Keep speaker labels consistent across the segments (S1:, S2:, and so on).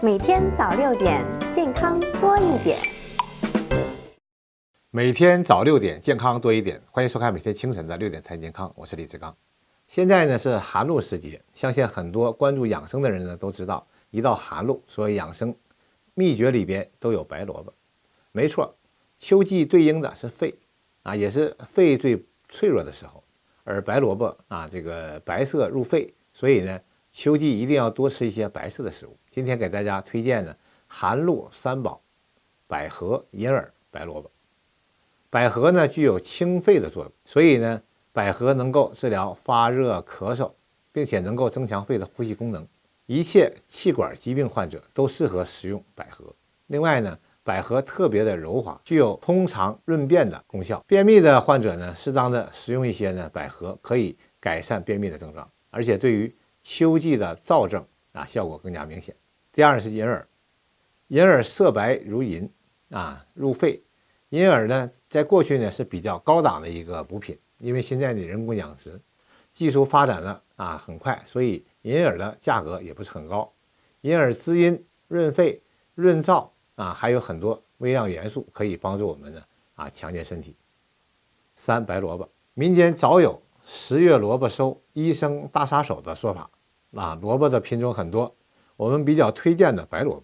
S1: 每天早6点，健康多一点。
S2: 每天早6点，健康多一点。欢迎收看每天清晨的6点谈健康，我是李志刚。现在呢是寒露时节，相信很多关注养生的人呢都知道，一到寒露，所以养生秘诀里边都有白萝卜。没错，秋季对应的是肺啊，也是肺最脆弱的时候。而白萝卜啊，这个白色入肺，所以呢，秋季一定要多吃一些白色的食物。今天给大家推荐呢，寒露三宝：百合、银耳、白萝卜。百合呢具有清肺的作用，所以呢，百合能够治疗发热、咳嗽，并且能够增强肺的呼吸功能。一切气管疾病患者都适合食用百合。另外呢，百合特别的柔滑，具有通肠润便的功效。便秘的患者呢，适当的食用一些呢百合，可以改善便秘的症状，而且对于秋季的燥症啊，效果更加明显。第二是银耳，银耳色白如银啊，入肺。银耳呢，在过去呢是比较高档的一个补品，因为现在的人工养殖技术发展的很快，所以银耳的价格也不是很高。银耳滋阴、润肺、润燥还有很多微量元素可以帮助我们呢强健身体。三、白萝卜，民间早有10月萝卜收，医生大杀手的说法萝卜的品种很多，我们比较推荐的白萝卜。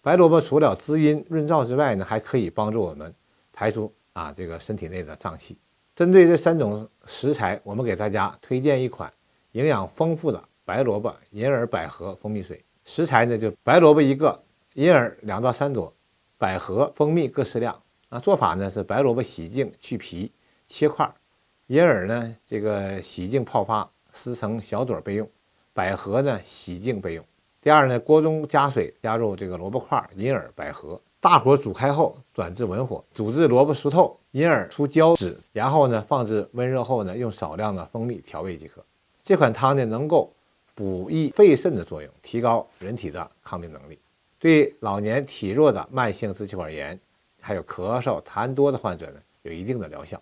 S2: 白萝卜除了滋阴润燥之外呢，还可以帮助我们排出这个身体内的脏气。针对这3种食材，我们给大家推荐一款营养丰富的白萝卜、银耳、百合蜂蜜水。食材呢就白萝卜1个，银耳2到3朵，百合、蜂蜜各适量。做法呢是白萝卜洗净去皮切块，银耳呢这个洗净泡发撕成小朵备用，百合呢洗净备用。第二呢，锅中加水，加入这个萝卜块、银耳、百合，大火煮开后转至文火，煮至萝卜熟透，银耳出胶质，然后呢放置温热后呢，用少量的蜂蜜调味即可。这款汤呢能够补益肺肾的作用，提高人体的抗病能力，对老年体弱的慢性支气管炎，还有咳嗽、痰多的患者呢有一定的疗效。